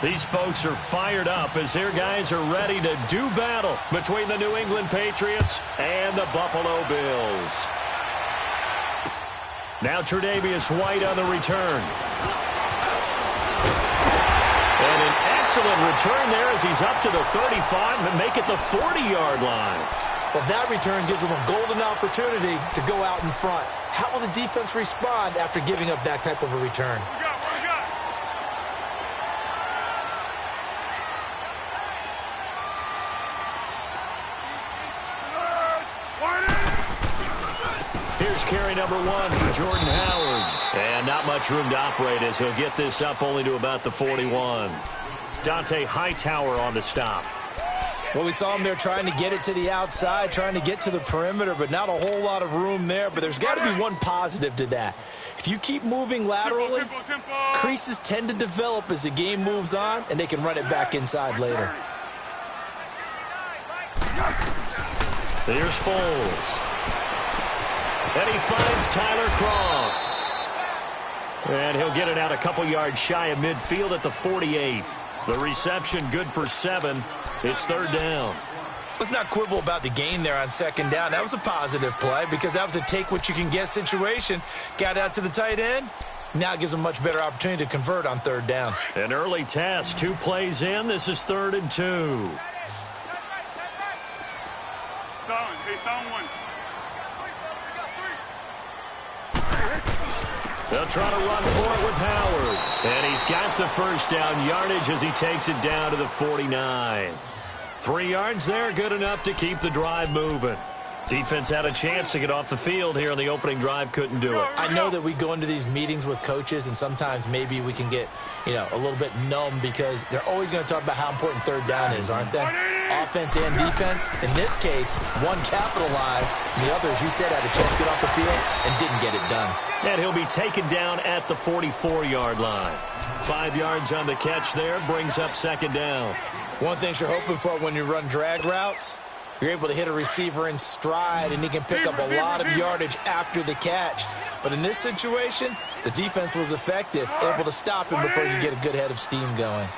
These folks are fired up as their guys are ready to do battle between the New England Patriots and the Buffalo Bills. Now Tre'Davious White on the return. And an excellent return there as he's up to the 35 and make it the 40-yard line. Well, that return gives them a golden opportunity to go out in front. How will the defense respond after giving up that type of a return? Here's carry number 1 for Jordan Howard. And not much room to operate as he'll get this up only to about the 41. Dante Hightower on the stop. Well, we saw him there trying to get it to the outside, trying to get to the perimeter, but not a whole lot of room there. But there's got to be one positive to that. If you keep moving laterally, creases tend to develop as the game moves on, and they can run it back inside later. Here's Foles. And he finds Tyler Kroft. And he'll get it out a couple yards shy of midfield at the 48. The reception good for 7. It's third down. Let's not quibble about the gain there on second down. That was a positive play because that was a take-what-you-can-get situation. Got out to the tight end. Now it gives them a much better opportunity to convert on third down. An early test. 2 plays in. This is 3rd and 2. They'll try to run for it with Howard. And he's got the first down yardage as he takes it down to the 49. 3 yards there, good enough to keep the drive moving. Defense had a chance to get off the field here on the opening drive, couldn't do it. I know that we go into these meetings with coaches, and sometimes maybe we can get, a little bit numb because they're always going to talk about how important third down is, aren't they? Offense and defense. In this case, one capitalized, and the other, as you said, had a chance to get off the field and didn't get it done. And he'll be taken down at the 44-yard line. 5 yards on the catch there, brings up second down. One thing you're hoping for when you run drag routes, you're able to hit a receiver in stride, and he can pick up a lot of yardage after the catch. But in this situation, the defense was effective, able to stop him before you get a good head of steam going.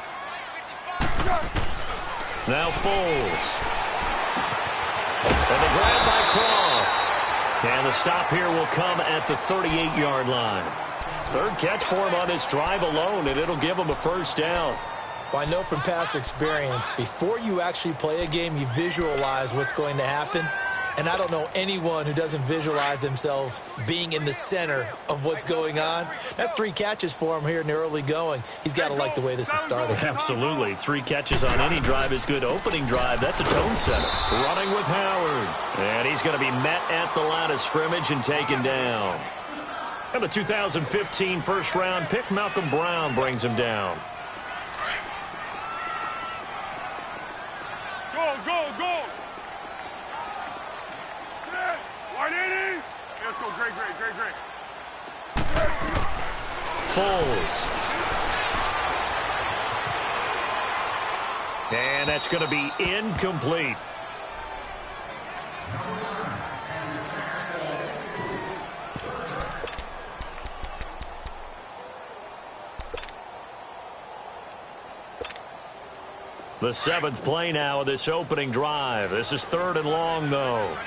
Now Foles. And the grab by Kroft. And the stop here will come at the 38-yard line. 3rd catch for him on this drive alone, and it'll give him a first down. Well, I know from past experience, before you actually play a game, you visualize what's going to happen. And I don't know anyone who doesn't visualize themselves being in the center of what's going on. That's 3 catches for him here in the early going. He's got to like the way this is starting. Absolutely. 3 catches on any drive is good. Opening drive, that's a tone setter. Running with Howard. And he's going to be met at the line of scrimmage and taken down. And the 2015 first-round pick, Malcolm Brown, brings him down. Go! Let's go, great. Foles. And that's going to be incomplete. The 7th play now of this opening drive. This is 3rd and long, though.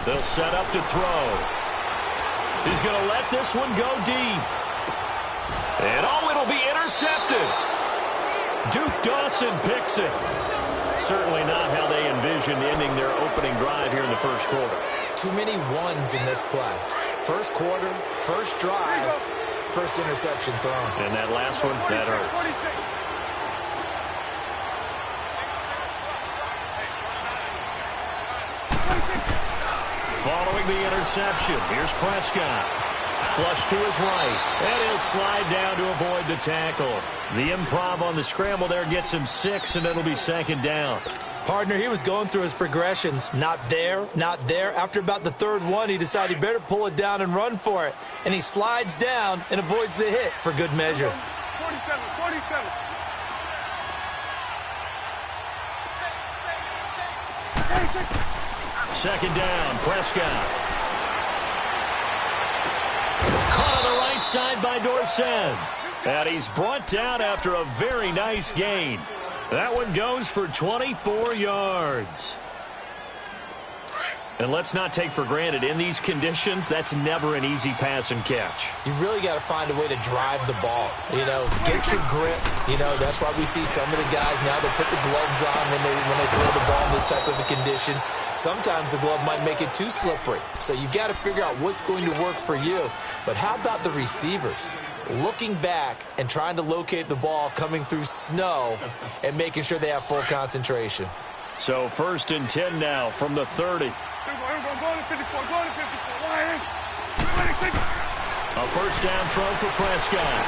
They'll set up to throw. He's going to let this one go deep. And, it'll be intercepted. Duke Dawson picks it. Certainly not how they envisioned ending their opening drive here in the first quarter. Too many ones in this play. First quarter, first drive, first interception thrown. And that last one, that hurts. Following the interception, here's Prescott. Flush to his right, and he'll slide down to avoid the tackle. The improv on the scramble there gets him 6, and it'll be second down. Partner, he was going through his progressions. Not there, not there. After about the 3rd one, he decided he better pull it down and run for it. And he slides down and avoids the hit for good measure. 47. Second down, Prescott. side by Dorsett. And he's brought down after a very nice gain. That one goes for 24 yards. And let's not take for granted, in these conditions, that's never an easy pass and catch. You really got to find a way to drive the ball. Get your grip. That's why we see some of the guys now, they put the gloves on when they throw the ball in this type of a condition. Sometimes the glove might make it too slippery. So you got to figure out what's going to work for you. But how about the receivers? Looking back and trying to locate the ball coming through snow and making sure they have full concentration. So 1st and 10 now from the 30. A first down throw for Prescott.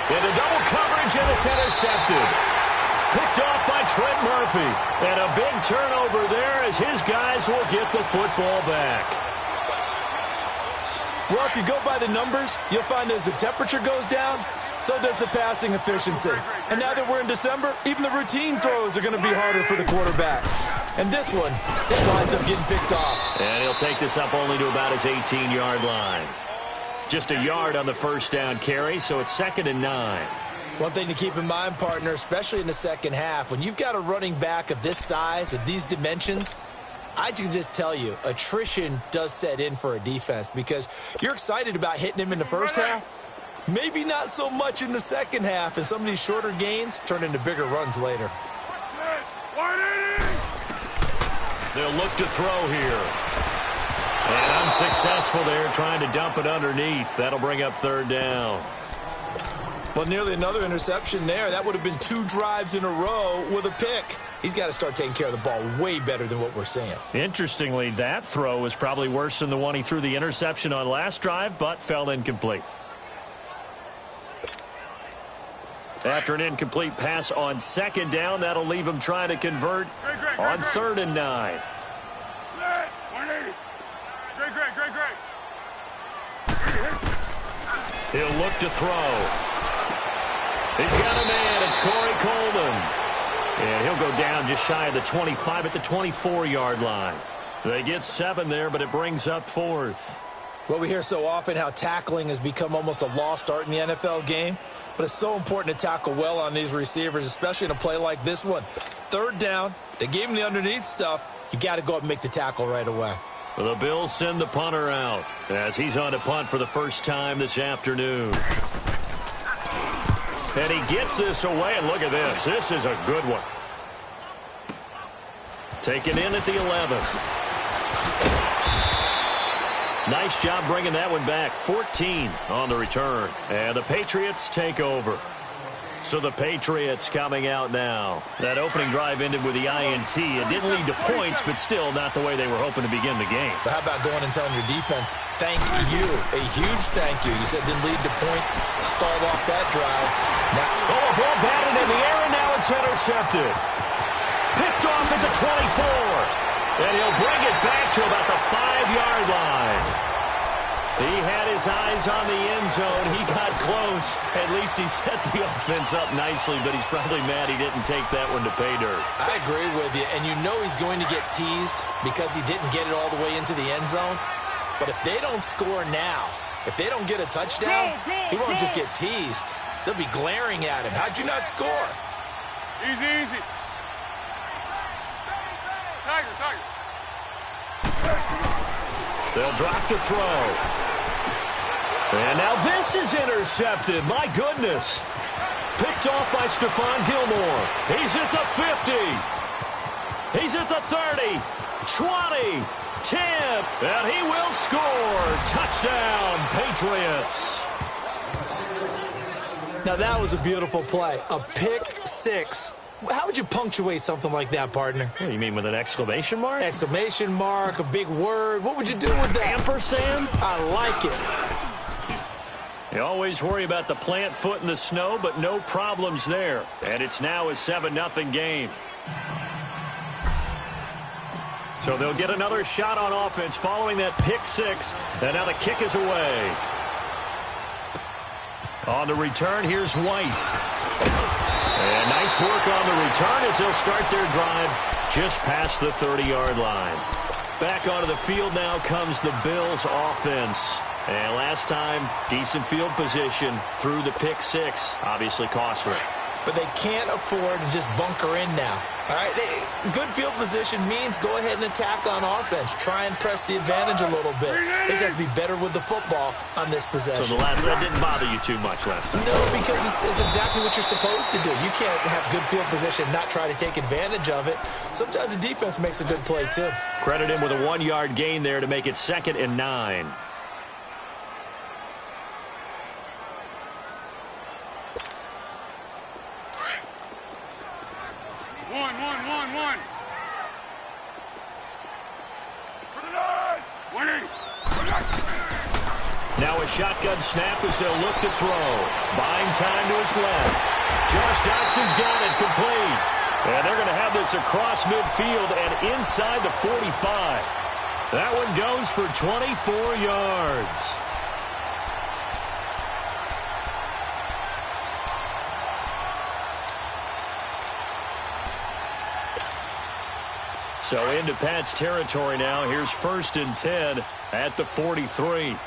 Into double coverage, and it's intercepted. Picked off by Trent Murphy. And a big turnover there as his guys will get the football back. Well, if you go by the numbers, you'll find as the temperature goes down, so does the passing efficiency. And now that we're in December, even the routine throws are going to be harder for the quarterbacks. And this one, it winds up getting picked off. And he'll take this up only to about his 18-yard line. Just a yard on the first down carry, so it's 2nd and 9. One thing to keep in mind, partner, especially in the second half, when you've got a running back of this size, of these dimensions, I can just tell you, attrition does set in for a defense because you're excited about hitting him in the first half. Maybe not so much in the second half, and some of these shorter gains turn into bigger runs later. They'll look to throw here. And unsuccessful there, trying to dump it underneath. That'll bring up 3rd down. Well, nearly another interception there. That would have been 2 drives in a row with a pick. He's got to start taking care of the ball way better than what we're seeing. Interestingly, that throw was probably worse than the one he threw the interception on last drive, but fell incomplete. After an incomplete pass on 2nd down, that'll leave him trying to convert on 3rd and 9. He'll look to throw. He's got a man. It's Corey Coleman. And he'll go down just shy of the 25 at the 24-yard line. They get 7 there, but it brings up 4th. Well, we hear so often how tackling has become almost a lost art in the NFL game. But it's so important to tackle well on these receivers, especially in a play like this one. 3rd down, they gave him the underneath stuff. You got to go up and make the tackle right away. Well, the Bills send the punter out as he's on to punt for the first time this afternoon. And he gets this away, and look at this. This is a good one. Taken in at the 11. Nice job bringing that one back. 14 on the return. And the Patriots take over. So the Patriots coming out now. That opening drive ended with the INT. It didn't lead to points, but still not the way they were hoping to begin the game. But how about going and telling your defense, thank you, a huge thank you. You said didn't lead to points, stalled off that drive. Now, a ball batted in the air, and now it's intercepted. Picked off at the 24. And he'll bring it back to about the 5-yard line. He had his eyes on the end zone. He got close. At least he set the offense up nicely, but he's probably mad he didn't take that one to pay dirt. I agree with you, and you know he's going to get teased because he didn't get it all the way into the end zone. But if they don't score now, if they don't get a touchdown, he won't just get teased. They'll be glaring at him. How'd you not score? Easy, easy. Tiger. They'll drop to throw. And now this is intercepted. My goodness. Picked off by Stephon Gilmore. He's at the 50. He's at the 30. 20. 10. And he will score. Touchdown, Patriots. Now that was a beautiful play. A pick six. How would you punctuate something like that, partner? What do you mean, with an exclamation mark? Exclamation mark, a big word. What would you do with that? Ampersand? I like it. You always worry about the plant foot in the snow, but no problems there. And it's now a 7-0 game. So they'll get another shot on offense following that pick six. And now the kick is away. On the return, here's White. And nice work on the return as they'll start their drive just past the 30-yard line. Back onto the field now comes the Bills offense. And last time, decent field position through the pick six. Obviously costly. But they can't afford to just bunker in now. All right, good field position means go ahead and attack on offense. Try and press the advantage a little bit. They just have to be better with the football on this possession. So that didn't bother you too much last time? No, because it's exactly what you're supposed to do. You can't have good field position and not try to take advantage of it. Sometimes the defense makes a good play, too. Credit him with a 1-yard gain there to make it 2nd and 9. One. Now a shotgun snap as they'll look to throw. Buying time to his left. Josh Dotson's got it complete. And they're going to have this across midfield and inside the 45. That one goes for 24 yards. So into Pat's territory now. Here's 1st and 10 at the 43.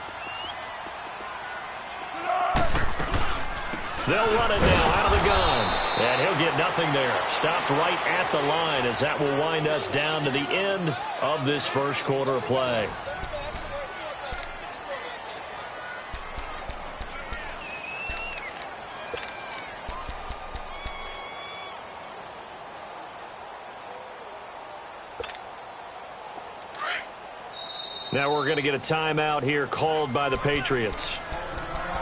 They'll run it now out of the gun. And he'll get nothing there. Stopped right at the line as that will wind us down to the end of this first quarter of play. Now we're going to get a timeout here called by the Patriots.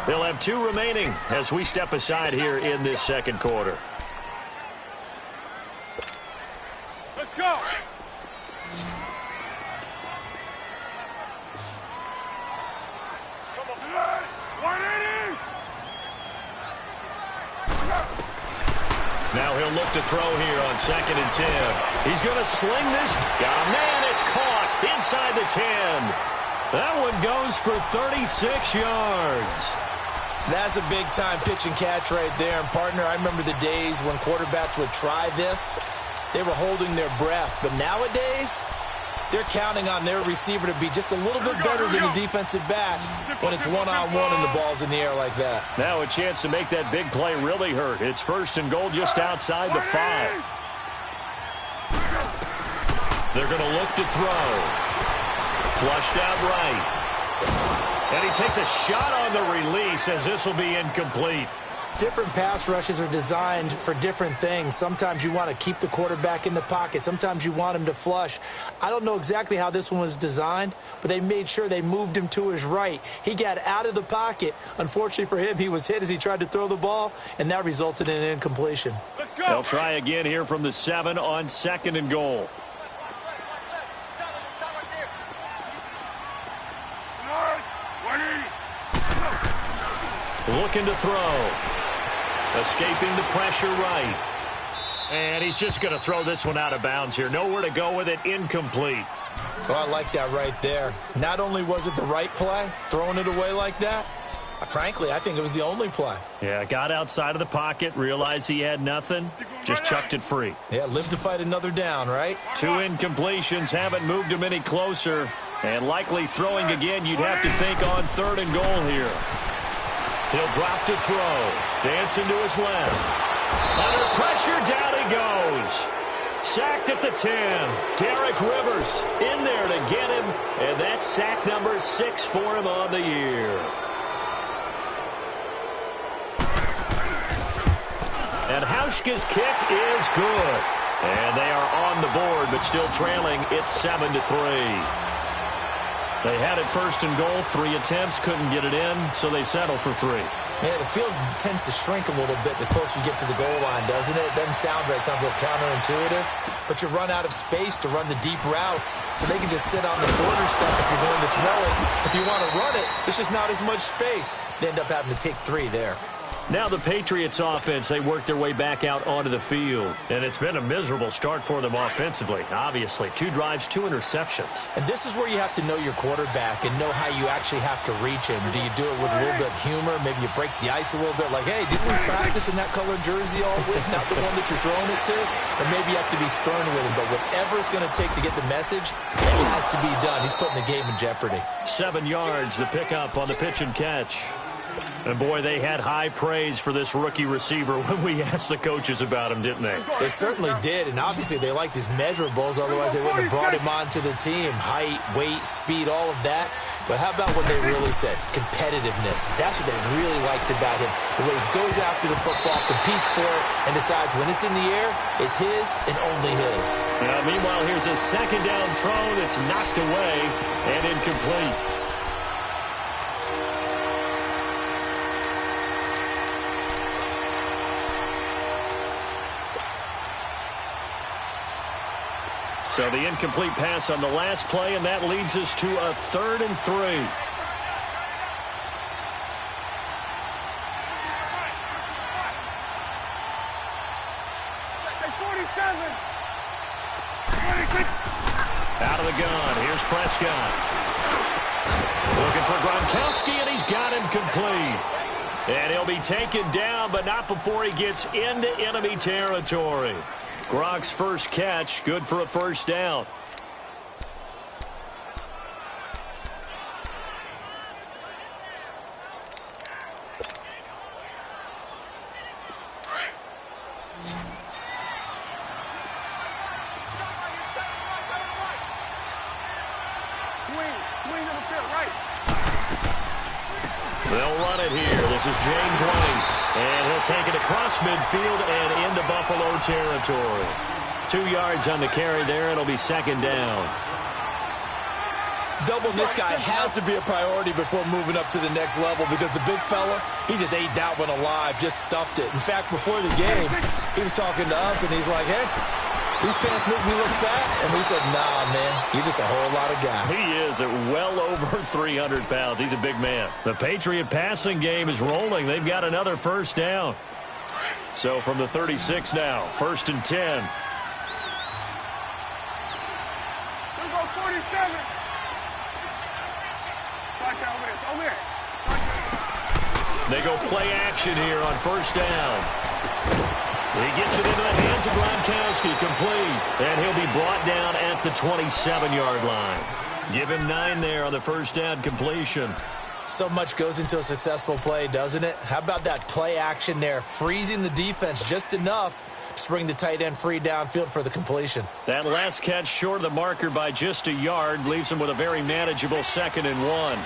They'll have 2 remaining as we step aside here in this second quarter. Let's go. Now he'll look to throw here on 2nd and 10. He's going to sling this. Got a man. It's caught inside the 10. That one goes for 36 yards. That's a big-time pitch and catch right there. And, partner, I remember the days when quarterbacks would try this. They were holding their breath. But nowadays, they're counting on their receiver to be just a little bit better than the defensive back when it's one-on-one and the ball's in the air like that. Now a chance to make that big play really hurt. It's 1st and goal just outside the 5. They're going to look to throw. Flushed out right. And he takes a shot on the release as this will be incomplete. Different pass rushes are designed for different things. Sometimes you want to keep the quarterback in the pocket. Sometimes you want him to flush. I don't know exactly how this one was designed, but they made sure they moved him to his right. He got out of the pocket. Unfortunately for him, he was hit as he tried to throw the ball, and that resulted in an incompletion. They'll try again here from the 7 on 2nd and goal. Looking to throw. Escaping the pressure right. And he's just going to throw this one out of bounds here. Nowhere to go with it. Incomplete. Oh, I like that right there. Not only was it the right play, throwing it away like that, frankly, I think it was the only play. Yeah, got outside of the pocket, realized he had nothing, just chucked it free. Yeah, live to fight another down, right? 2 incompletions haven't moved him any closer. And likely throwing again, you'd have to think on 3rd and goal here. He'll drop to throw. Dancing to his left. Under pressure, down he goes. Sacked at the 10. Derek Rivers in there to get him. And that's sack number 6 for him on the year. And Hauschka's kick is good. And they are on the board, but still trailing. It's 7-3. They had it 1st and goal, 3 attempts, couldn't get it in, so they settle for 3. Yeah, the field tends to shrink a little bit the closer you get to the goal line, doesn't it? It doesn't sound right. It sounds a little counterintuitive. But you run out of space to run the deep routes, so they can just sit on the shorter stuff if you're going to throw it. If you want to run it, there's just not as much space. They end up having to take 3 there. Now the Patriots offense, they work their way back out onto the field. And it's been a miserable start for them offensively, obviously. 2 drives, 2 interceptions. And this is where you have to know your quarterback and know how you actually have to reach him. Do you do it with a little bit of humor? Maybe you break the ice a little bit like, hey, didn't we practice in that colored jersey all week? Not the one that you're throwing it to? And maybe you have to be stern with him. But whatever it's going to take to get the message, it has to be done. He's putting the game in jeopardy. 7 yards, the pickup on the pitch and catch. And, boy, they had high praise for this rookie receiver when we asked the coaches about him, didn't they? They certainly did, and obviously they liked his measurables. Otherwise, they wouldn't have brought him onto the team. Height, weight, speed, all of that. But how about what they really said? Competitiveness. That's what they really liked about him. The way he goes after the football, competes for it, and decides when it's in the air, it's his and only his. Now, meanwhile, here's a second down throw that's knocked away and incomplete. So the incomplete pass on the last play, and that leads us to a 3rd and 3. Out of the gun. Here's Prescott. Looking for Gronkowski, and he's got him complete. And he'll be taken down, but not before he gets into enemy territory. Gronk's first catch, good for a first down. They'll run it here. This is James White. And he'll take it across midfield and into Buffalo territory. 2 yards on the carry there. It'll be second down. Doubling this guy has to be a priority before moving up to the next level because the big fella, he just ate that one alive, just stuffed it. In fact, before the game, he was talking to us, and he's like, hey, these pants make me look fat. And we said, nah, man, you're just a whole lot of guy. He is at well over 300 pounds. He's a big man. The Patriot passing game is rolling. They've got another first down. So from the 36 now, 1st and 10. They go play action here on first down. He gets it into the hands of Gronkowski, complete. And he'll be brought down at the 27-yard line. Give him 9 there on the first down completion. So much goes into a successful play, doesn't it? How about that play action there, freezing the defense just enough to bring the tight end free downfield for the completion. That last catch short of the marker by just a yard leaves him with a very manageable 2nd and 1.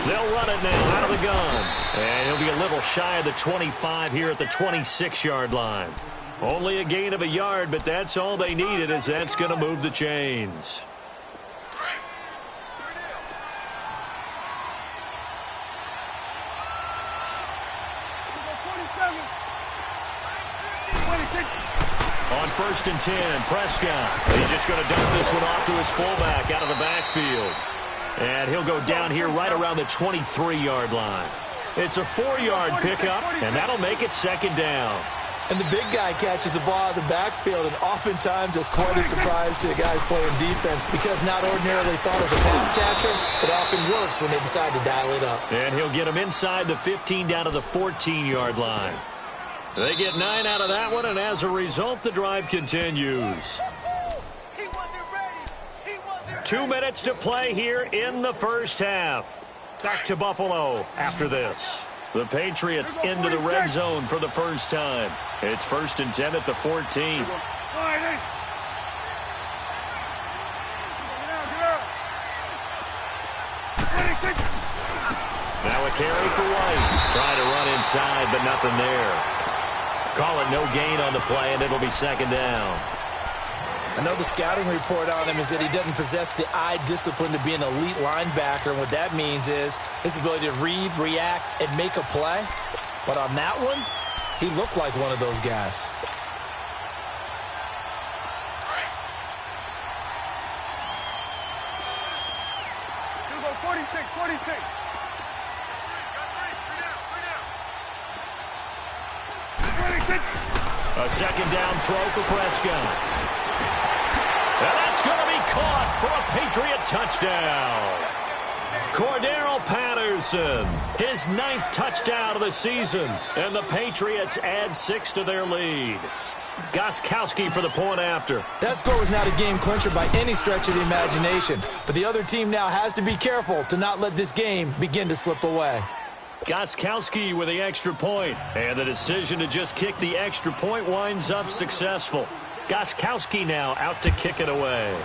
They'll run it now out of the gun. And he'll be a little shy of the 25 here at the 26-yard line. Only a gain of a yard, but that's all they needed, as that's going to move the chains. On 1st and 10, Prescott. He's just going to dump this one off to his fullback out of the backfield. And he'll go down here right around the 23-yard line. It's a 4-yard pickup, and that'll make it second down. And the big guy catches the ball out of the backfield, and oftentimes it's quite a surprise to the guys playing defense because not ordinarily thought as a pass catcher, it often works when they decide to dial it up. And he'll get him inside the 15 down to the 14-yard line. They get 9 out of that one, and as a result, the drive continues. 2 minutes to play here in the first half. Back to Buffalo after this. The Patriots into the red zone for the first time. It's 1st and 10 at the 14. Now a carry for White. Trying to run inside, but nothing there. Call it no gain on the play, and it'll be second down. I know the scouting report on him is that he doesn't possess the eye discipline to be an elite linebacker, and what that means is his ability to read, react, and make a play. But on that one, he looked like one of those guys. You go 46, 46. A second down throw for Prescott. And that's going to be caught for a Patriot touchdown. Cordero Patterson, his 9th touchdown of the season. And the Patriots add 6 to their lead. Gostkowski for the point after. That score was not a game clincher by any stretch of the imagination. But the other team now has to be careful to not let this game begin to slip away. Gostkowski with the extra point. And the decision to just kick the extra point winds up successful. Gostkowski now out to kick it away.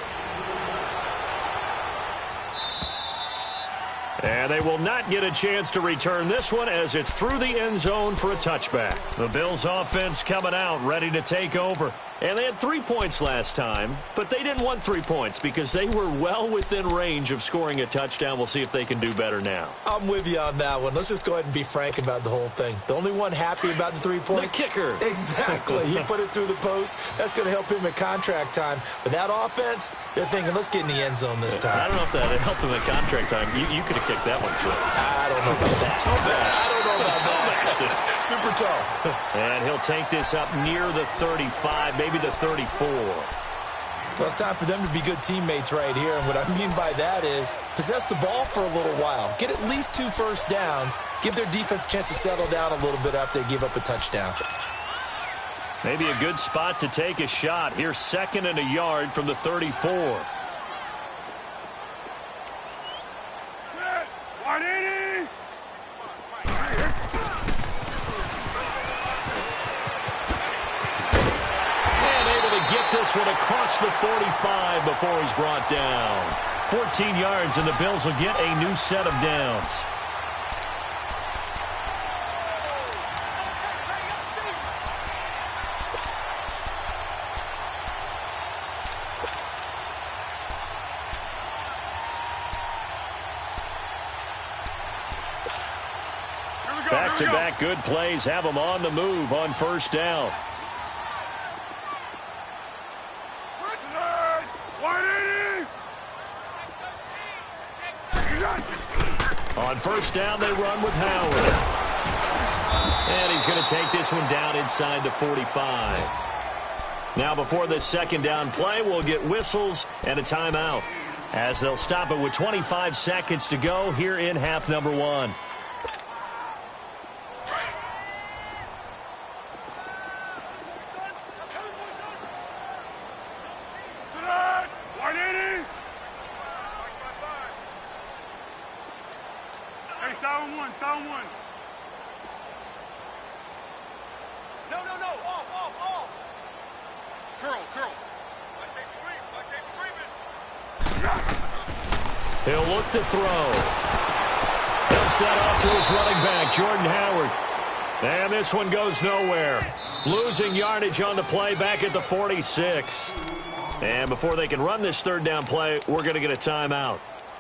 And they will not get a chance to return this one as it's through the end zone for a touchback. The Bills offense coming out ready to take over. And they had 3 points last time, but they didn't want 3 points because they were well within range of scoring a touchdown. We'll see if they can do better now. I'm with you on that one. Let's just go ahead and be frank about the whole thing. The only one happy about the 3-point? The kicker. Exactly. He put it through the post. That's going to help him at contract time. But that offense, they're thinking, let's get in the end zone this time. I don't know if that helped him at contract time. You could have kicked that one through. I don't know about that. I don't know about that. Super tall. And he'll take this up near the 35, maybe the 34. Well, it's time for them to be good teammates right here. And what I mean by that is possess the ball for a little while. Get at least 2 first downs. Give their defense a chance to settle down a little bit after they give up a touchdown. Maybe a good spot to take a shot. Here's 2nd and a yard from the 34. 180. Get this one across the 45 before he's brought down. 14 yards, and the Bills will get a new set of downs. Back-to-back good plays have them on the move on first down. On first down, they run with Howard. And he's going to take this one down inside the 45. Now, before this second down play, we'll get whistles and a timeout, as they'll stop it with 25 seconds to go here in half number 1. Sound one. No. Off. Curl. He'll look to throw. Dumps that off to his running back, Jordan Howard. And this one goes nowhere. Losing yardage on the play back at the 46. And before they can run this third down play, we're going to get a timeout,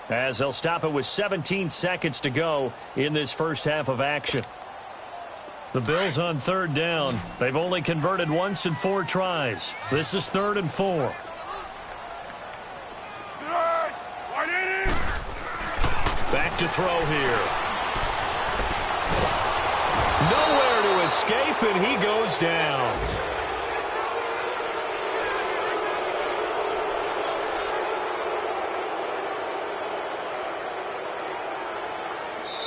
as they'll stop it with 17 seconds to go in this first half of action. The Bills on third down. They've only converted once in 4 tries. This is 3rd and 4. Back to throw here. Nowhere to escape, and he goes down.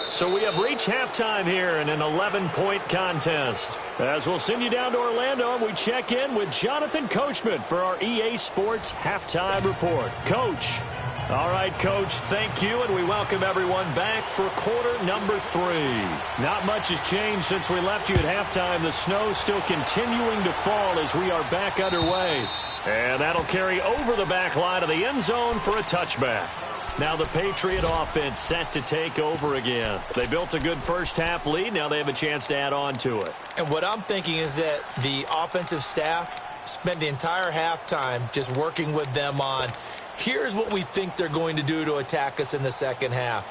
So we have reached halftime here in an 11-point contest. As we'll send you down to Orlando, we check in with Jonathan Coachman for our EA Sports Halftime Report. Coach. All right, Coach, thank you, and we welcome everyone back for quarter number 3. Not much has changed since we left you at halftime. The snow still continuing to fall as we are back underway. And that'll carry over the back line of the end zone for a touchback. Now the Patriot offense set to take over again. They built a good first half lead. Now they have a chance to add on to it. And what I'm thinking is that the offensive staff Spent the entire halftime just working with them on, here's what we think they're going to do to attack us in the second half.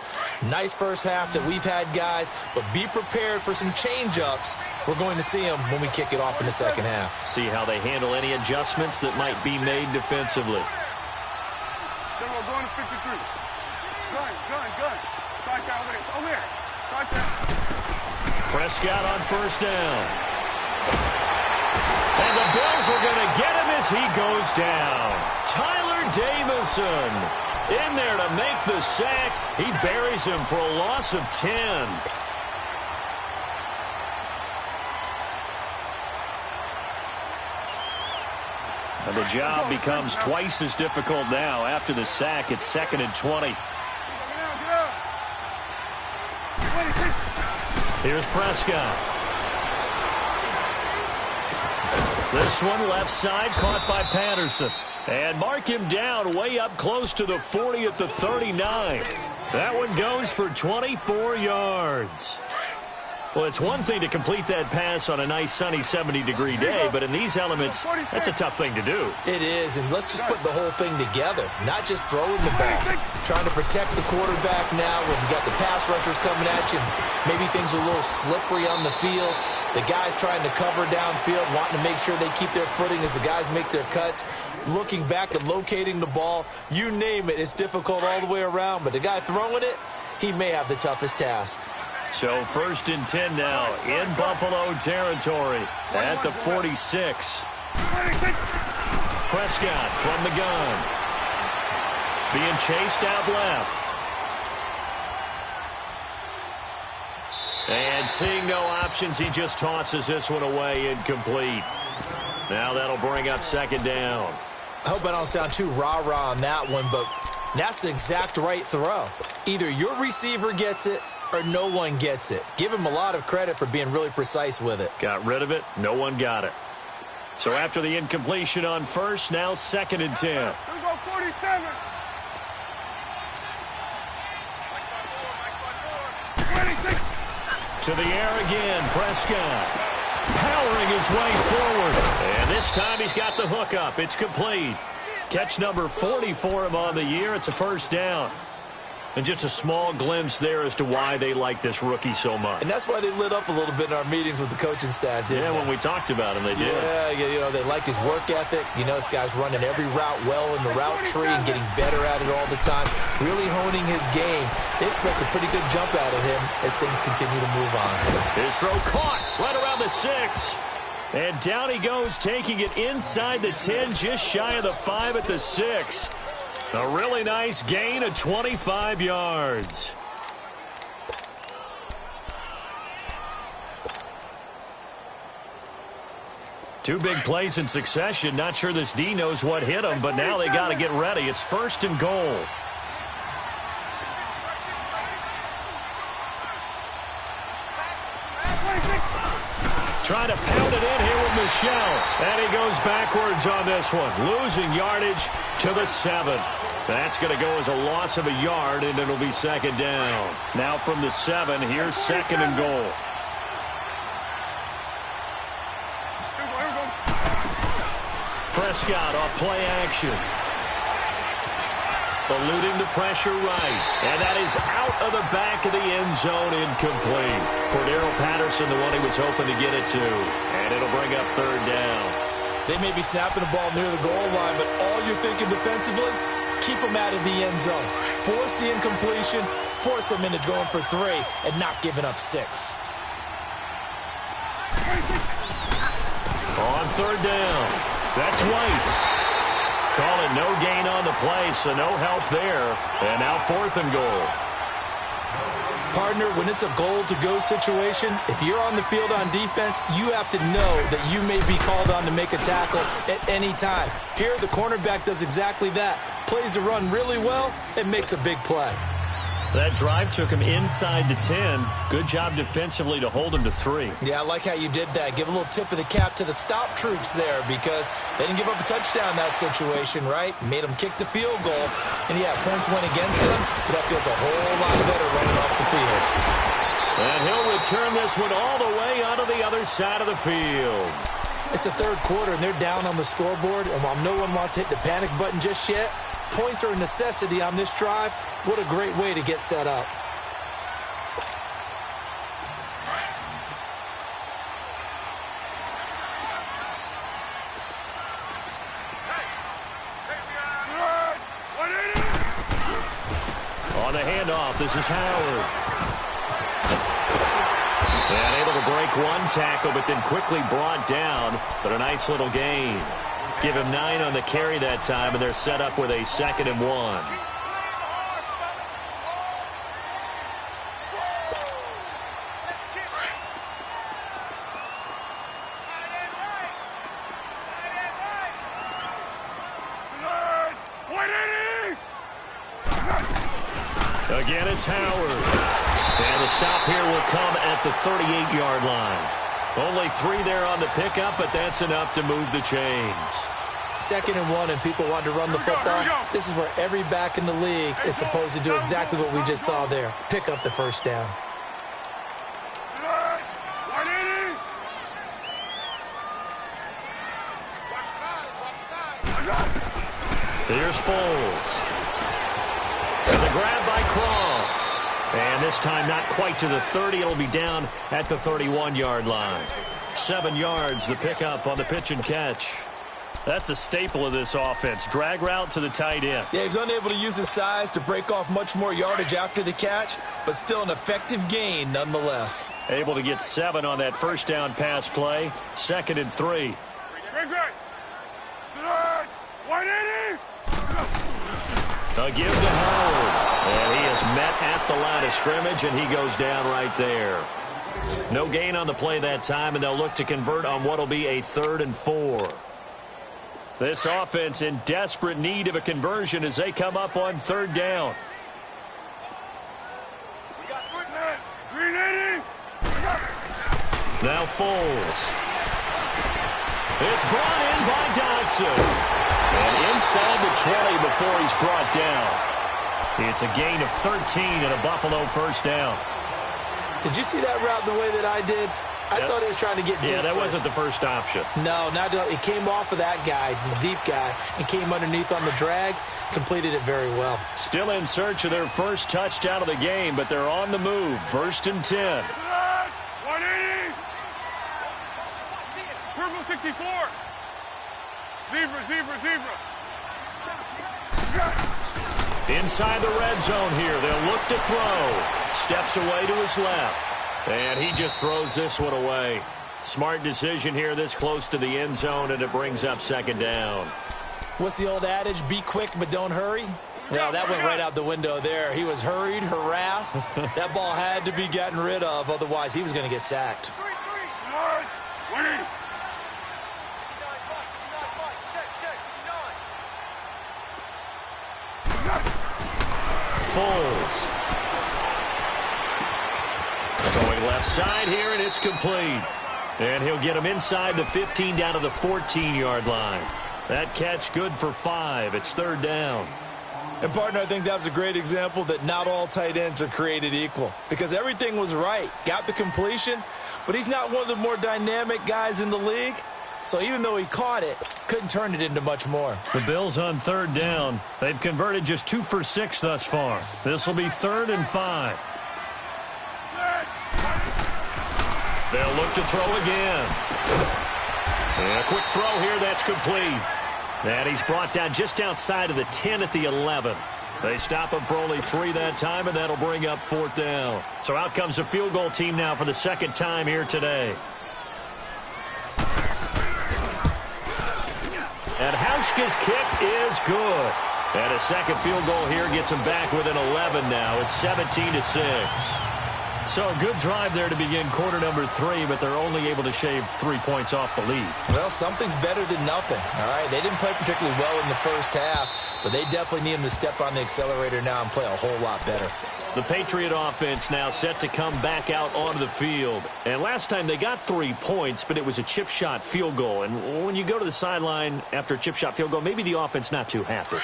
Nice first half that we've had, guys, but be prepared for some change-ups. We're going to see them when we kick it off in the second half. See how they handle any adjustments that might be made defensively. Going to 53. Gun. Strike down with it. Over here. Strike down. Prescott on first down. And the Bills are going to get him as he goes down. Tyler Davison in there to make the sack. He buries him for a loss of 10. And the job becomes twice as difficult now after the sack. It's 2nd and 20. Here's Prescott. This one left side caught by Patterson. And mark him down way up close to the 40 at the 39. That one goes for 24 yards. Well, it's one thing to complete that pass on a nice sunny 70-degree day, but in these elements, that's a tough thing to do. It is, and let's just put the whole thing together, not just throwing the ball. Trying to protect the quarterback now when you got the pass rushers coming at you. Maybe things are a little slippery on the field. The guys trying to cover downfield, wanting to make sure they keep their footing as the guys make their cuts. Looking back and locating the ball, you name it, it's difficult all the way around. But the guy throwing it, he may have the toughest task. So 1st and 10 now in Buffalo territory at the 46. Prescott from the gun. Being chased out left. And seeing no options, he just tosses this one away incomplete. Now that'll bring up 2nd down. I hope I don't sound too rah-rah on that one, but that's the exact right throw. Either your receiver gets it or no one gets it. Give him a lot of credit for being really precise with it. Got rid of it. No one got it. So after the incompletion on first, now 2nd and 10. Here we go, 47. 26. To the air again, Prescott. Powering his way forward. And this time he's got the hook up. It's complete. Catch number 40 for him on the year. It's a 1st down. And just a small glimpse there as to why they like this rookie so much. And that's why they lit up a little bit in our meetings with the coaching staff, didn't they? When we talked about him, they did. Yeah, you know, they like his work ethic. You know, this guy's running every route well in the route tree and getting better at it all the time, really honing his game. They expect a pretty good jump out of him as things continue to move on. His throw caught right around the 6. And down he goes, taking it inside the 10, just shy of the 5 at the 6. A really nice gain of 25 yards. Two big plays in succession. Not sure this D knows what hit him, but now they got to get ready. It's 1st and goal. Trying to pound it in here with Michelle. And he goes backwards on this one. Losing yardage to the 7. That's going to go as a loss of a yard, and it'll be 2nd down. Now from the 7, here's 2nd and goal. Prescott off play action. Eluding the pressure right. And that is out of the back of the end zone, incomplete. Cordero Patterson, the one he was hoping to get it to. And it'll bring up 3rd down. They may be snapping the ball near the goal line, but all you're thinking defensively, keep them out of the end zone. Force the incompletion, force them into going for 3, and not giving up 6. On 3rd down, that's White. Call it no gain on the play, so no help there. And now 4th and goal. Partner, when it's a goal-to-go situation, if you're on the field on defense, you have to know that you may be called on to make a tackle at any time. Here, the cornerback does exactly that. Plays the run really well and makes a big play. That drive took him inside the 10. Good job defensively to hold him to 3. Yeah, I like how you did that. Give a little tip of the cap to the stop troops there because they didn't give up a touchdown in that situation, right? Made them kick the field goal. And, yeah, points went against them, but that feels a whole lot better running off the field. And he'll return this one all the way onto the other side of the field. It's the third quarter, and they're down on the scoreboard. And while no one wants to hit the panic button just yet, points are a necessity on this drive. What a great way to get set up. On the handoff, this is Howard. And able to break one tackle, but then quickly brought down. But a nice little gain. Give him 9 on the carry that time, and they're set up with a 2nd and 1. Again, it's Howard. And the stop here will come at the 38-yard line. Only 3 there on the pickup, but that's enough to move the chains. 2nd and 1, and people want to run the football. This is where every back in the league is supposed to do exactly what we just saw there. Pick up the first down. Here's Foles. And the grab by Croft. And this time not quite to the 30. It'll be down at the 31-yard line. 7 yards, the pickup on the pitch and catch. That's a staple of this offense. Drag route to the tight end. Yeah, he's unable to use his size to break off much more yardage after the catch, but still an effective gain nonetheless. Able to get 7 on that first down pass play. 2nd and 3. A give to Howard. And he is met at the line of scrimmage, and he goes down right there. No gain on the play that time, and they'll look to convert on what will be a 3rd and 4. This offense in desperate need of a conversion as they come up on 3rd down. Now Foles. It's brought in by Dodson. And inside the 20 before he's brought down. It's a gain of 13 and a Buffalo first down. Did you see that route the way that I did? I thought he was trying to get deep. Yeah, that wasn't the first option. No, it came off of that guy, the deep guy, and came underneath on the drag. Completed it very well. Still in search of their first touchdown of the game, but they're on the move. 1st and 10. 180. Purple 64. Zebra. Inside the red zone here. They'll look to throw. Steps away to his left. And he just throws this one away. Smart decision here this close to the end zone, and it brings up 2nd down. What's the old adage? Be quick, but don't hurry. Well, that went right out the window there. He was hurried, harassed. That ball had to be gotten rid of. Otherwise, he was going to get sacked. Foles. Going left side here, and it's complete. And he'll get him inside the 15 down to the 14-yard line. That catch good for 5. It's 3rd down. And, partner, I think that was a great example that not all tight ends are created equal. Because everything was right. Got the completion, but he's not one of the more dynamic guys in the league. So even though he caught it, couldn't turn it into much more. The Bills on 3rd down. They've converted just 2 for 6 thus far. This will be 3rd and 5. They'll look to throw again. And a quick throw here, that's complete. And he's brought down just outside of the 10 at the 11. They stop him for only 3 that time, and that'll bring up 4th down. So out comes the field goal team now for the 2nd time here today. And Hauschka's kick is good. And a 2nd field goal here gets him back within 11 now. It's 17-6. So a good drive there to begin quarter number 3, but they're only able to shave 3 points off the lead. Well, something's better than nothing, all right? They didn't play particularly well in the first half, but they definitely need him to step on the accelerator now and play a whole lot better. The Patriot offense now set to come back out onto the field. And last time they got 3 points, but it was a chip shot field goal. And when you go to the sideline after a chip shot field goal, maybe the offense not too happy.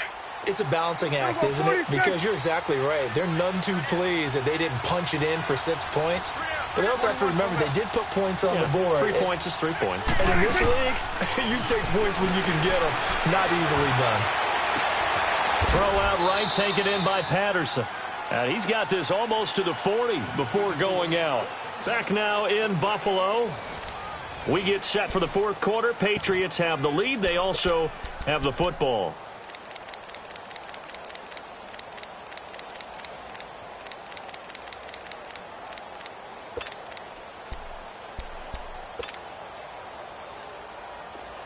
It's a balancing act, isn't it? Because you're exactly right. They're none too pleased that they didn't punch it in for 6 points. But they also have to remember they did put points on the board. 3 points is 3 points. And in this league, you take points when you can get them. Not easily done. Throw out right, taken in by Patterson. And he's got this almost to the 40 before going out. Back now in Buffalo. We get set for the fourth quarter. Patriots have the lead. They also have the football.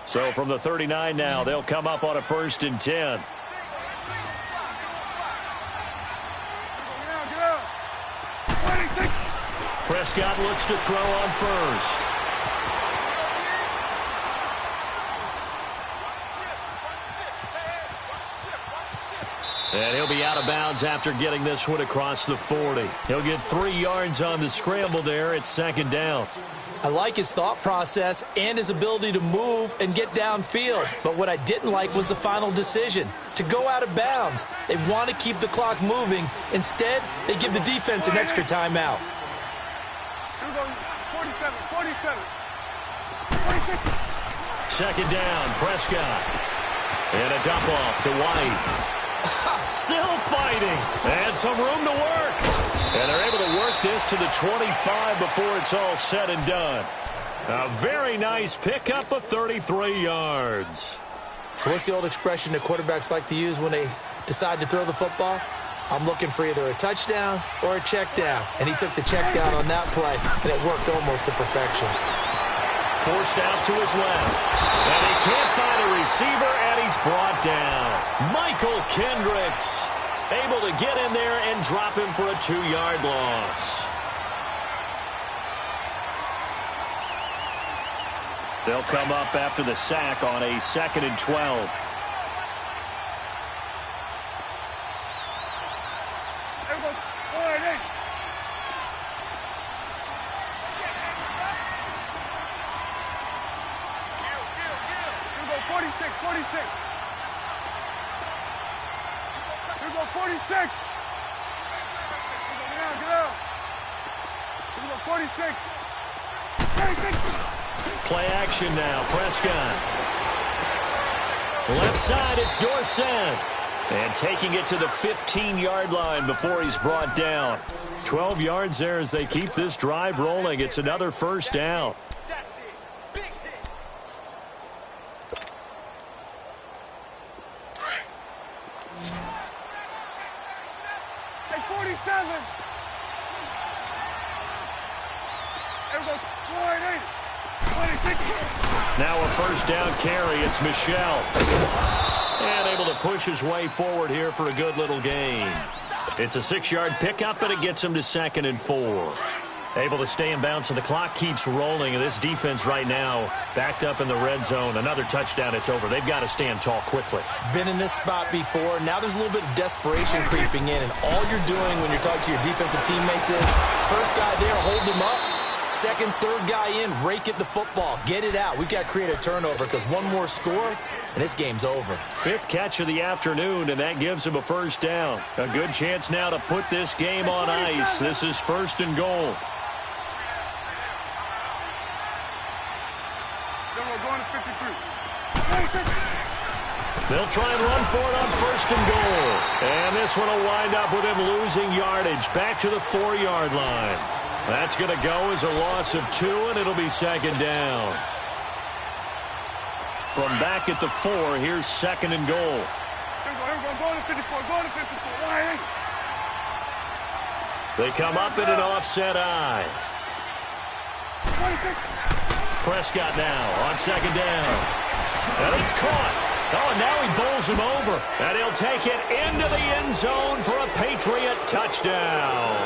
So from the 39 now, they'll come up on a 1st and 10. Prescott looks to throw on first. And he'll be out of bounds after getting this one across the 40. He'll get 3 yards on the scramble there. It's 2nd down. I like his thought process and his ability to move and get downfield. But what I didn't like was the final decision, to go out of bounds. They want to keep the clock moving. Instead, they give the defense an extra timeout. 2nd down, Prescott. And a dump off to White. Still fighting. And some room to work. And they're able to work this to the 25 before it's all said and done. A very nice pickup of 33 yards. So what's the old expression that quarterbacks like to use when they decide to throw the football? I'm looking for either a touchdown or a check down. And he took the check down on that play, and it worked almost to perfection. Forced out to his left. And he can't find a receiver, and he's brought down. Michael Kendricks able to get in there and drop him for a 2-yard loss. They'll come up after the sack on a 2nd and 12. Play action now, Prescott. Left side, it's Dorsett. And taking it to the 15-yard line before he's brought down. 12 yards there as they keep this drive rolling. It's another 1st down. Now a 1st down carry. It's Michel. And able to push his way forward here for a good little gain. It's a 6-yard pickup, and it gets him to 2nd and 4. Able to stay in bounds, and the clock keeps rolling. And this defense right now backed up in the red zone. Another touchdown, it's over. They've got to stand tall quickly. Been in this spot before. Now there's a little bit of desperation creeping in. And all you're doing when you're talking to your defensive teammates is, first guy there, hold him up. 2nd, 3rd guy in, rake at the football. Get it out. We've got to create a turnover because one more score, and this game's over. 5th catch of the afternoon, and that gives him a 1st down. A good chance now to put this game on ice. This is 1st and goal. They'll try and run for it on 1st and goal. And this one will wind up with him losing yardage back to the 4-yard line. That's going to go as a loss of 2, and it'll be 2nd down. From back at the 4, here's 2nd and goal. They come up in an offset eye. Prescott now on 2nd down. And it's caught. Oh, and now he bowls him over. And he'll take it into the end zone for a Patriot touchdown.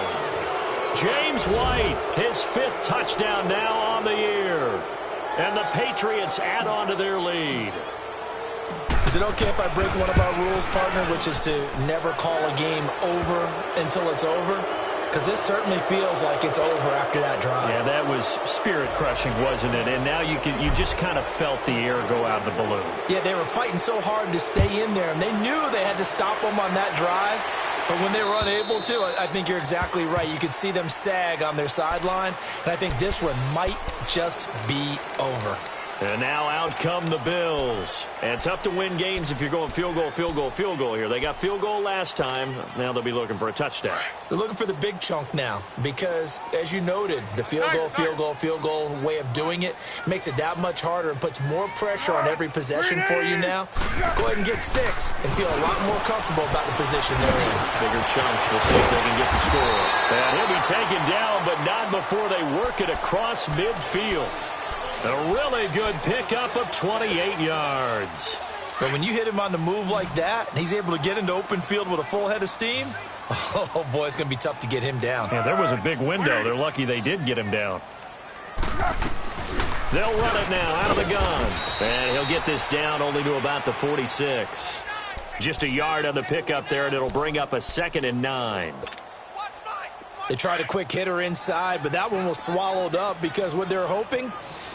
James White, his 5th touchdown now on the year. And the Patriots add on to their lead. Is it okay if I break one of our rules, partner, which is to never call a game over until it's over? because this certainly feels like it's over after that drive. Yeah, that was spirit-crushing, wasn't it? And now you just kind of felt the air go out of the balloon. Yeah, they were fighting so hard to stay in there, and they knew they had to stop them on that drive. But when they were unable to, I think you're exactly right. You could see them sag on their sideline, and I think this one might just be over. And now out come the Bills. And tough to win games if you're going field goal, field goal, field goal here. They got field goal last time. Now they'll be looking for a touchdown. They're looking for the big chunk now because, as you noted, the field goal way of doing it makes it that much harder and puts more pressure on every possession for you now. Go ahead and get 6 and feel a lot more comfortable about the position they're in. Bigger chunks. We'll see if they can get the score. And he'll be taken down, but not before they work it across midfield. A really good pickup of 28 yards. But when you hit him on the move like that, and he's able to get into open field with a full head of steam, oh, boy, it's going to be tough to get him down. Yeah, there was a big window. They're lucky they did get him down. They'll run it now out of the gun. And he'll get this down only to about the 46. Just a yard on the pickup there, and it'll bring up a 2nd and 9. They tried a quick hitter inside, but that one was swallowed up because what they're hoping,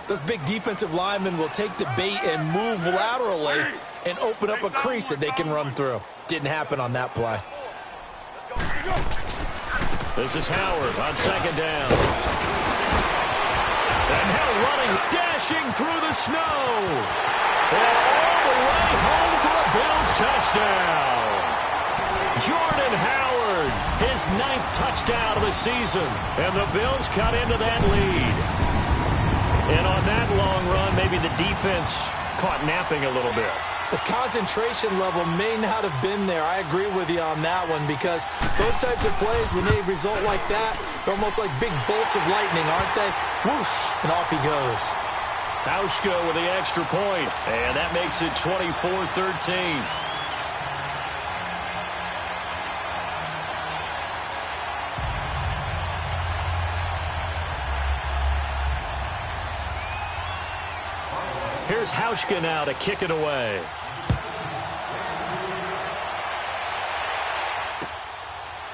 those big defensive linemen will take the bait and move laterally and open up a crease that they can run through. Didn't happen on that play. This is Howard on 2nd down. And now running, dashing through the snow. And all the way home for a Bills touchdown. Jordan Howard, his 9th touchdown of the season. And the Bills cut into that lead. And on that long run, maybe the defense caught napping a little bit. The concentration level may not have been there. I agree with you on that one because those types of plays, when they result like that, they're almost like big bolts of lightning, aren't they? Whoosh, and off he goes. Hauschka with the extra point, and that makes it 24-13. Here's Hauschka now to kick it away.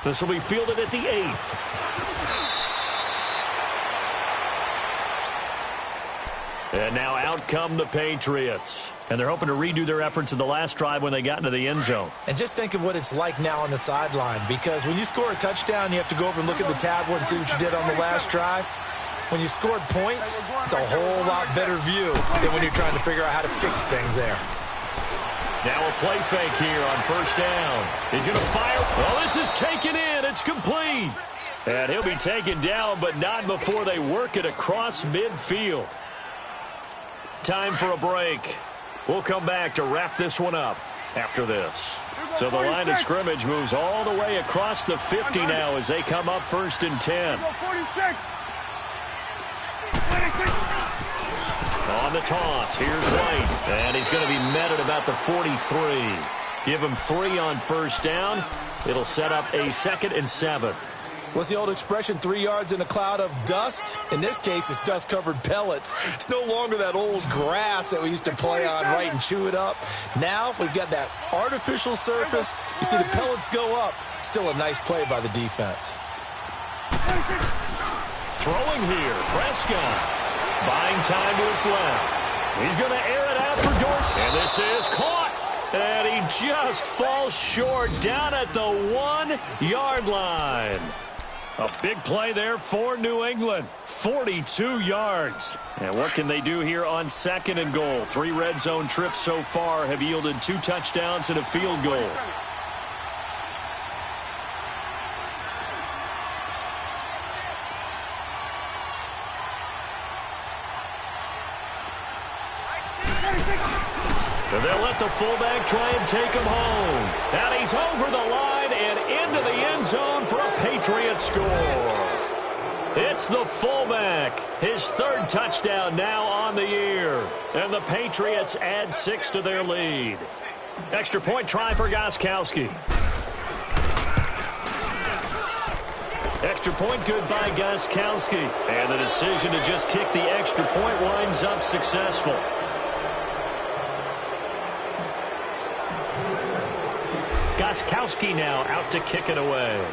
This will be fielded at the 8. And now out come the Patriots. And they're hoping to redo their efforts in the last drive when they got into the end zone. And just think of what it's like now on the sideline, because when you score a touchdown, you have to go over and look at the tablet and see what you did on the last drive. When you scored points, it's a whole lot better view than when you're trying to figure out how to fix things there. Now a play fake here on 1st down. He's going to fire. Well, this is taken in. It's complete. And he'll be taken down, but not before they work it across midfield. Time for a break. We'll come back to wrap this one up after this. So the line of scrimmage moves all the way across the 50 now as they come up 1st and 10. On the toss, here's White. And he's going to be met at about the 43. Give him 3 on 1st down. It'll set up a 2nd and 7. What's the old expression, 3 yards in a cloud of dust? In this case, it's dust-covered pellets. It's no longer that old grass that we used to play on, right, and chew it up. Now we've got that artificial surface. You see the pellets go up. Still a nice play by the defense. Throwing here, Prescott. Buying time to his left. He's going to air it out for Dortch. And this is caught. And he just falls short down at the 1-yard line. A big play there for New England. 42 yards. And what can they do here on 2nd and goal? 3 red zone trips so far have yielded 2 touchdowns and a field goal. And they'll let the fullback try and take him home. And he's over the line and into the end zone for a Patriot score. It's the fullback. His 3rd touchdown now on the year. And the Patriots add 6 to their lead. Extra point try for Gostkowski. Extra point good by Gostkowski. And the decision to just kick the extra point winds up successful. Gostkowski now out to kick it away.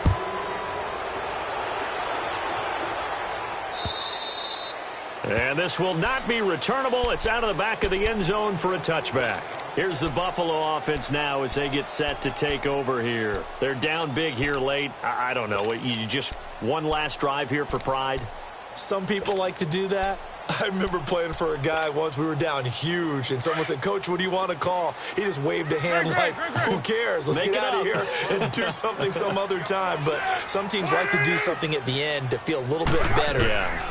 And this will not be returnable. It's out of the back of the end zone for a touchback. Here's the Buffalo offense now as they get set to take over here. They're down big here late. I don't know. You just one last drive here for pride? Some people like to do that. I remember playing for a guy once. We were down huge, and someone said, "Coach, what do you want to call?" He just waved a hand like, "Who cares? Let's get out of here and do something some other time." But some teams like to do something at the end to feel a little bit better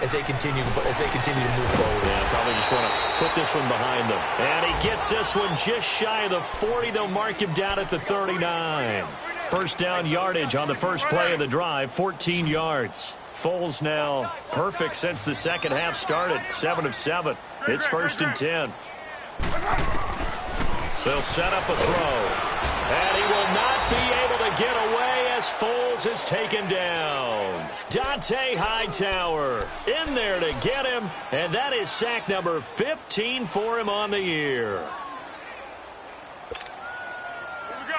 as they continue to move forward. Yeah, probably just want to put this one behind them. And he gets this one just shy of the 40. They'll mark him down at the 39. First down yardage on the first play of the drive, 14 yards. Foles now perfect since the second half started, 7 of 7. It's 1st and 10. They'll set up a throw. And he will not be able to get away as Foles is taken down. Dante Hightower in there to get him, and that is sack number 15 for him on the year.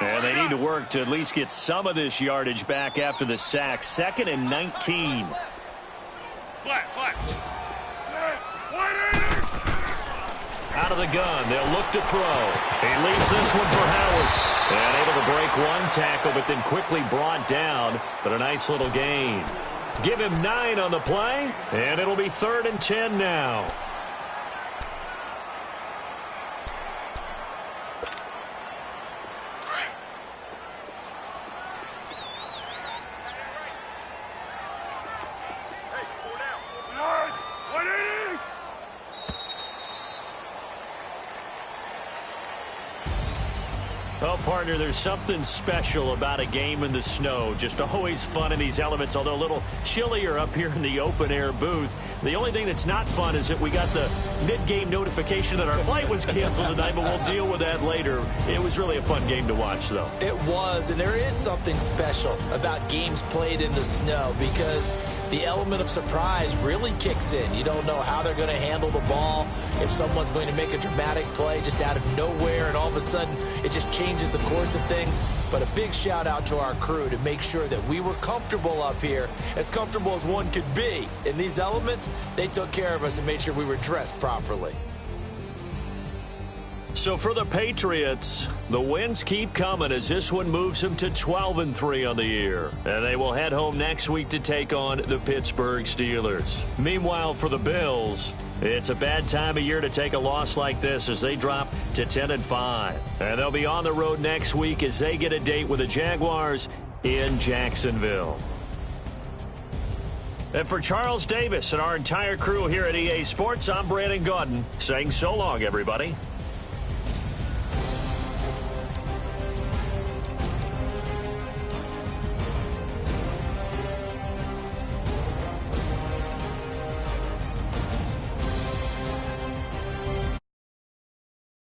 And they need to work to at least get some of this yardage back after the sack. 2nd and 19. Flat. Out of the gun. They'll look to throw. He leaves this one for Howard. And able to break one tackle, but then quickly brought down. But a nice little gain. Give him 9 on the play. And it'll be 3rd and 10 now. Well, partner, there's something special about a game in the snow. Just always fun in these elements, although a little chillier up here in the open-air booth. The only thing that's not fun is that we got the mid-game notification that our flight was canceled tonight, but we'll deal with that later. It was really a fun game to watch, though. It was, and there is something special about games played in the snow because the element of surprise really kicks in. You don't know how they're going to handle the ball, if someone's going to make a dramatic play just out of nowhere, and all of a sudden it just changes the course of things. But a big shout out to our crew to make sure that we were comfortable up here, as comfortable as one could be. In these elements, they took care of us and made sure we were dressed properly. So for the Patriots, the wins keep coming as this one moves them to 12-3 on the year. And they will head home next week to take on the Pittsburgh Steelers. Meanwhile, for the Bills, it's a bad time of year to take a loss like this as they drop to 10-5. And they'll be on the road next week as they get a date with the Jaguars in Jacksonville. And for Charles Davis and our entire crew here at EA Sports, I'm Brandon Gaudin saying so long, everybody.